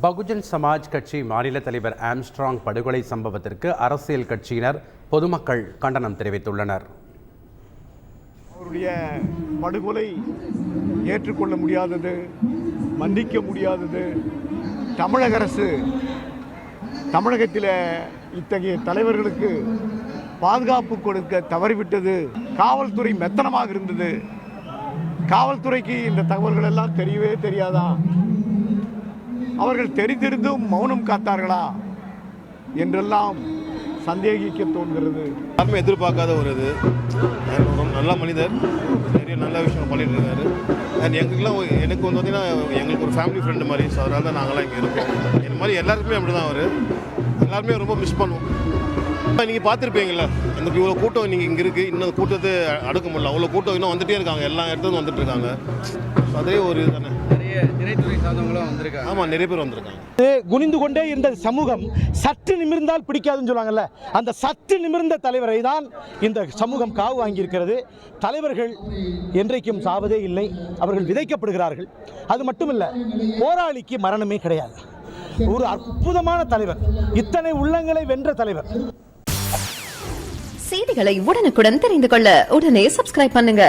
பகுஜன் சமாஜ் கட்சி மாநில தலைவர் ஆம்ஸ்ட்ராங் படுகொலை சம்பவத்திற்கு அரசியல் கட்சியினர் பொதுமக்கள் கண்டனம் தெரிவித்துள்ளனர். அவருடைய படுகொலை ஏற்றுக்கொள்ள முடியாதது, மன்னிக்க முடியாதது. தமிழக அரசு தமிழகத்தில் இத்தகைய தலைவர்களுக்கு பாதுகாப்பு கொடுக்க தவறிவிட்டது. காவல்துறை மெத்தனமாக இருந்தது. காவல்துறைக்கு இந்த தகவல்கள் எல்லாம் தெரியவே தெரியாதா? அவர்கள் தெரிந்திருந்தும் மௌனம் காத்தார்களா என்றெல்லாம் சந்தேகிக்க தோன்கிறது. யாருமே எதிர்பார்க்காத ஒரு இது. நல்ல மனிதர், நிறைய நல்ல விஷயம் பண்ணிட்டு இருக்காரு. அண்ட் எனக்கு வந்து பார்த்தீங்கன்னா எங்களுக்கு ஒரு ஃபேமிலி ஃப்ரெண்டு மாதிரி. ஸோ அதனால தான் நாங்களாம் இங்கே இருக்கோம். இந்த மாதிரி எல்லாருக்குமே அப்படி தான் அவர். எல்லாருமே ரொம்ப மிஸ் பண்ணுவோம். நீங்கள் பார்த்துருப்பீங்களா, எனக்கு இவ்வளோ கூட்டம் நீங்கள் இங்கே இருக்குது, இன்னும் கூட்டத்தை அடுக்க முடியல. அவ்வளோ கூட்டம் இன்னும் வந்துகிட்டே இருக்காங்க, எல்லா இடத்துலையும் வந்துட்டு இருக்காங்க. அதே ஒரு இது தானே. திரைத்துறை சார்ந்தவங்களும் வந்திருக்காங்க. ஆமாம், நிறைய பேர் வந்திருக்காங்க. குனிந்து கொண்டே இருந்த சமூகம் சற்று நிமிர்ந்தால் பிடிக்காதுன்னு சொல்லுவாங்கல்ல, அந்த சற்று நிமிர்ந்த தலைவரை தான் இந்த சமூகம் காவு வாங்கியிருக்கிறது. தலைவர்கள் என்றைக்கும் சாவதே இல்லை, அவர்கள் விதைக்கப்படுகிறார்கள். அது மட்டுமில்லை, போராளிக்கு மரணமே கிடையாது. ஒரு அற்புதமான தலைவர், இத்தனை உள்ளங்களை வென்ற தலைவர். செய்திகளை உடனுக்குடன் தெரிந்து கொள்ள உடனே சப்ஸ்கிரைப் பண்ணுங்க.